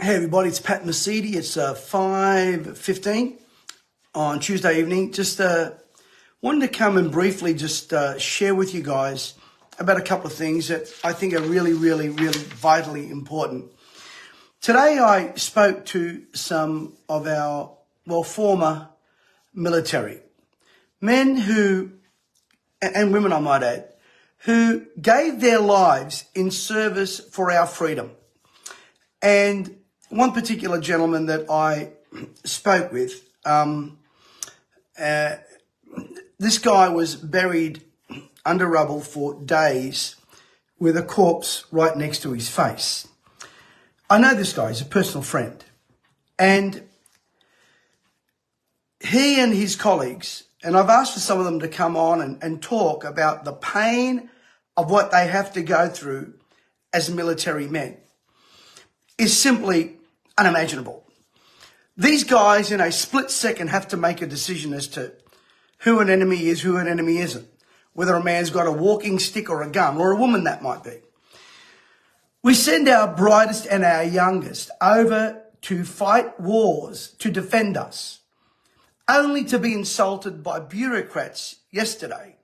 Hey everybody, it's Pat Mercedes. It's 5:15 on Tuesday evening. Just wanted to come and briefly just share with you guys about a couple of things that I think are really vitally important. Today I spoke to some of our, former military men who, and women I might add, who gave their lives in service for our freedom. And one particular gentleman that I spoke with, this guy was buried under rubble for days with a corpse right next to his face. I know this guy, he's a personal friend. And he and his colleagues, and I've asked for some of them to come on and talk about the pain of what they have to go through as military men, is simply unimaginable. These guys in a split second have to make a decision as to who an enemy is, who an enemy isn't, whether a man's got a walking stick or a gun, or a woman that might be. We send our brightest and our youngest over to fight wars to defend us, only to be insulted by bureaucrats yesterday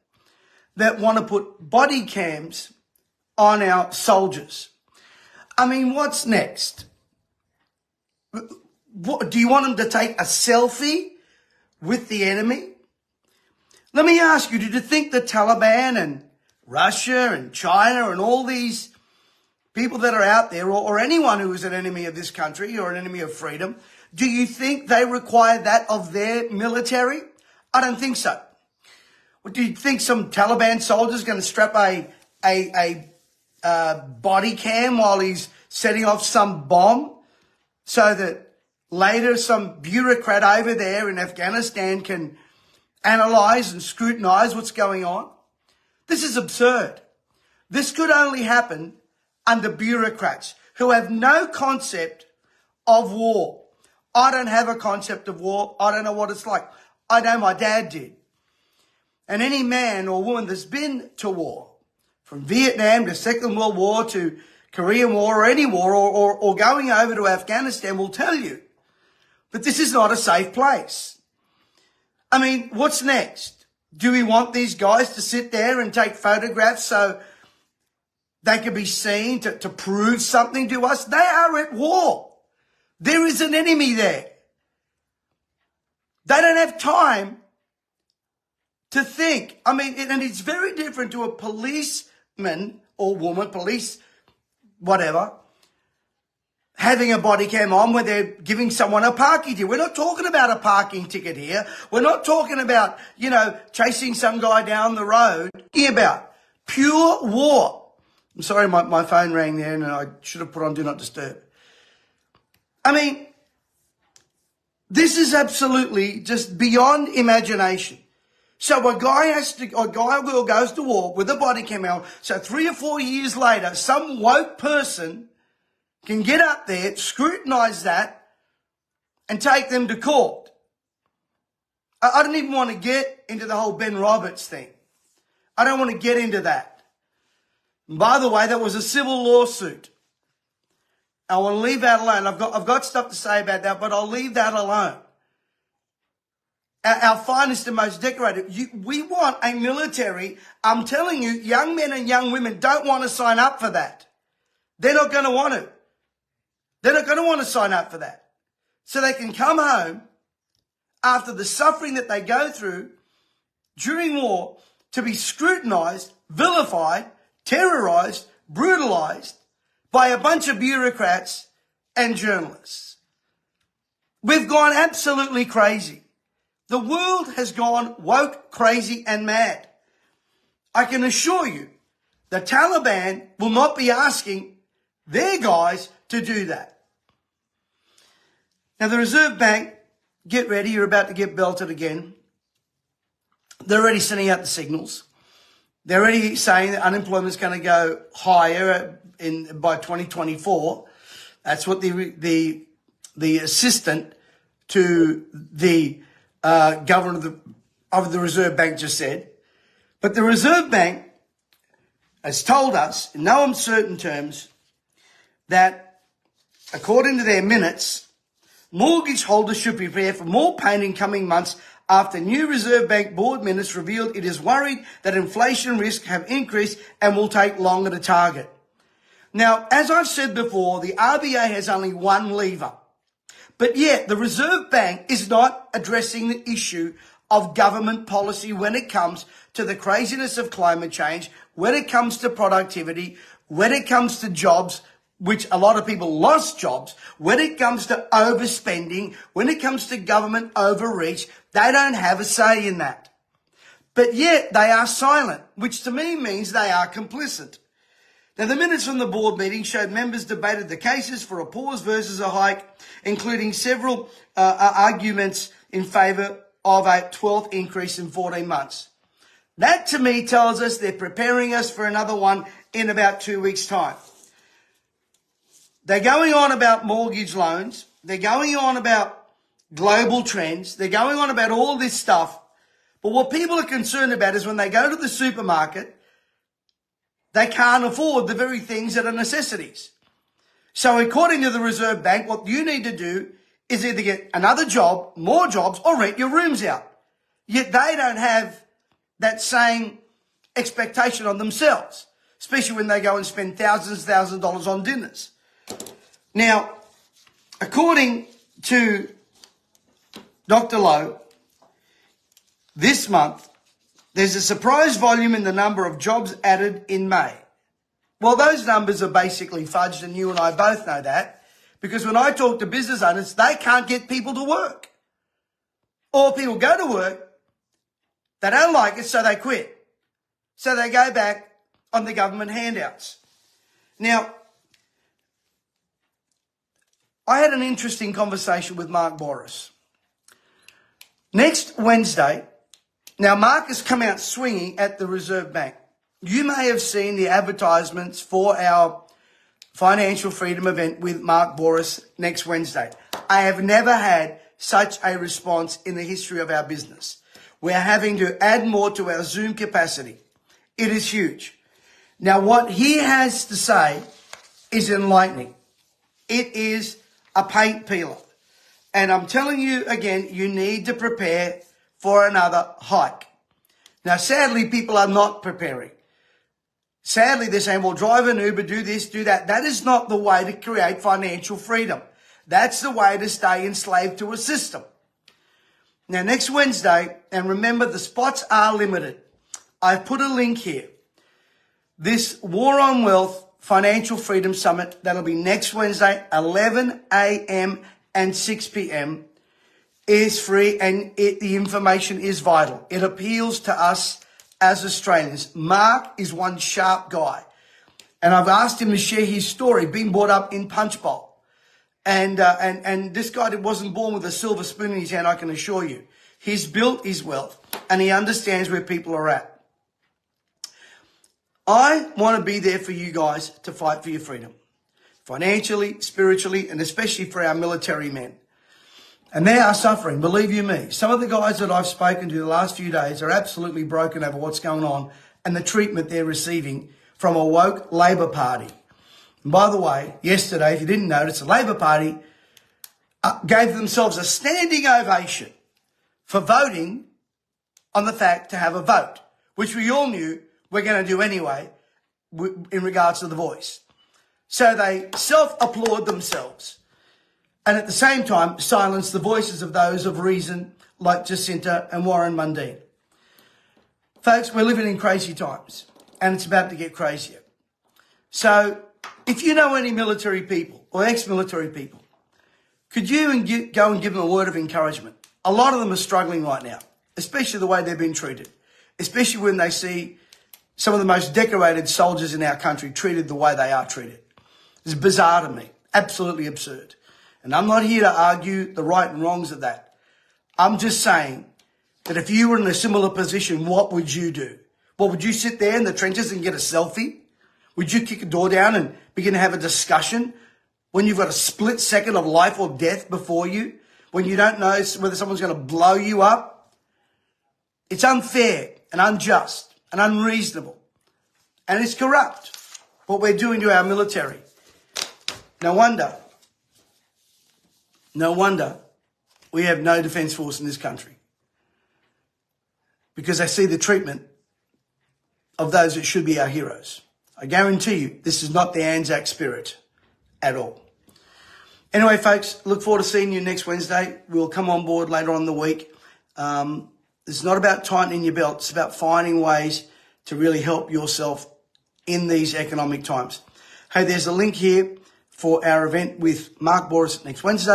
that want to put body cams on our soldiers. I mean, what's next? Do you want them to take a selfie with the enemy? Let me ask you, did you think the Taliban and Russia and China and all these people that are out there, or anyone who is an enemy of this country or an enemy of freedom, do you think they require that of their military? I don't think so. Do you think some Taliban soldier's going to strap a body cam while he's setting off some bomb so that later some bureaucrat over there in Afghanistan can analyze and scrutinize what's going on? This is absurd. This could only happen under bureaucrats who have no concept of war. I don't have a concept of war. I don't know what it's like. I know my dad did. And any man or woman that's been to war, from Vietnam to Second World War to Korean War or any war or going over to Afghanistan will tell you that this is not a safe place. I mean, what's next? Do we want these guys to sit there and take photographs so they can be seen to prove something to us? They are at war. There is an enemy there. They don't have time to think. I mean, and it's very different to a policeman or woman, police, whatever, having a body cam on where they're giving someone a parking ticket. We're not talking about a parking ticket here. We're not talking about, chasing some guy down the road. We're talking about pure war. I'm sorry, my phone rang there and I should have put on Do Not Disturb. I mean, this is absolutely just beyond imagination. So a guy or girl goes to war with a body cam on. So 3 or 4 years later, some woke person can get up there, scrutinize that, and take them to court. I don't even want to get into the whole Ben Roberts thing. I don't want to get into that. And by the way, that was a civil lawsuit. I want to leave that alone. I've got stuff to say about that, but I'll leave that alone. Our finest and most decorated. We want a military. I'm telling you, young men and young women don't want to sign up for that. They're not going to want to. They're not going to want to sign up for that. So they can come home after the suffering that they go through during war to be scrutinized, vilified, terrorized, brutalized by a bunch of bureaucrats and journalists. We've gone absolutely crazy. The world has gone woke, crazy, and mad. I can assure you, the Taliban will not be asking their guys to do that. Now, the Reserve Bank, get ready, you're about to get belted again. They're already sending out the signals. They're already saying that unemployment is going to go higher by 2024. That's what the assistant to the governor of the Reserve Bank just said. But the Reserve Bank has told us in no uncertain terms that according to their minutes, mortgage holders should prepare for more pain in coming months after new Reserve Bank board minutes revealed it is worried that inflation risks have increased and will take longer to target. Now, as I've said before, the RBA has only one lever, but yet the Reserve Bank is not addressing the issue of government policy when it comes to the craziness of climate change, when it comes to productivity, when it comes to jobs, which a lot of people lost jobs, when it comes to overspending, when it comes to government overreach. They don't have a say in that. But yet they are silent, which to me means they are complicit. Now, the minutes from the board meeting showed members debated the cases for a pause versus a hike, including several arguments in favour of a 12th increase in 14 months. That to me tells us they're preparing us for another one in about 2 weeks' time. They're going on about mortgage loans. They're going on about global trends. They're going on about all this stuff. But what people are concerned about is when they go to the supermarket, they can't afford the very things that are necessities. So according to the Reserve Bank, what you need to do is either get another job, more jobs, or rent your rooms out. Yet they don't have that same expectation on themselves, especially when they go and spend thousands of dollars on dinners. Now, according to Dr. Lowe, this month, there's a surprise volume in the number of jobs added in May. Well, those numbers are basically fudged, and you and I both know that, because when I talk to business owners, they can't get people to work. Or people go to work, they don't like it, so they quit. So they go back on the government handouts. Now, I had an interesting conversation with Mark Bouris. Next Wednesday, now Mark has come out swinging at the Reserve Bank. You may have seen the advertisements for our financial freedom event with Mark Bouris next Wednesday. I have never had such a response in the history of our business. We're having to add more to our Zoom capacity. It is huge. Now, what he has to say is enlightening. It is a paint peeler. And I'm telling you again, you need to prepare for another hike. Now, sadly, people are not preparing. Sadly, they're saying, well, drive an Uber, do this, do that. That is not the way to create financial freedom. That's the way to stay enslaved to a system. Now, next Wednesday, and remember, the spots are limited. I've put a link here. This War on Wealth Financial Freedom Summit, that'll be next Wednesday, 11 a.m. and 6 p.m. is free, and the information is vital. It appeals to us as Australians. Mark is one sharp guy, and I've asked him to share his story, being brought up in Punch Bowl. And this guy wasn't born with a silver spoon in his hand, I can assure you. He's built his wealth, and he understands where people are at. I want to be there for you guys to fight for your freedom, financially, spiritually, and especially for our military men. And they are suffering, believe you me. Some of the guys that I've spoken to the last few days are absolutely broken over what's going on and the treatment they're receiving from a woke Labor Party. And by the way, yesterday, if you didn't notice, the Labor Party gave themselves a standing ovation for voting on the fact to have a vote, which we all knew we're going to do anyway in regards to the voice. So they self-applaud themselves, and at the same time silence the voices of those of reason like Jacinta and Warren Mundine. Folks, we're living in crazy times, and it's about to get crazier. So if you know any military people or ex-military people, could you go and give them a word of encouragement? A lot of them are struggling right now, especially the way they've been treated, especially when they see some of the most decorated soldiers in our country treated the way they are treated. It's bizarre to me, absolutely absurd. And I'm not here to argue the right and wrongs of that. I'm just saying that if you were in a similar position, what would you do? Well, would you sit there in the trenches and get a selfie? Would you kick a door down and begin to have a discussion when you've got a split second of life or death before you, when you don't know whether someone's going to blow you up? It's unfair and unjust and unreasonable. And it's corrupt, what we're doing to our military. No wonder No wonder we have no defence force in this country, because they see the treatment of those that should be our heroes. I guarantee you, this is not the Anzac spirit at all. Anyway, folks, look forward to seeing you next Wednesday. We'll come on board later on in the week. It's not about tightening your belt. It's about finding ways to really help yourself in these economic times. Hey, there's a link here for our event with Mark Bouris next Wednesday.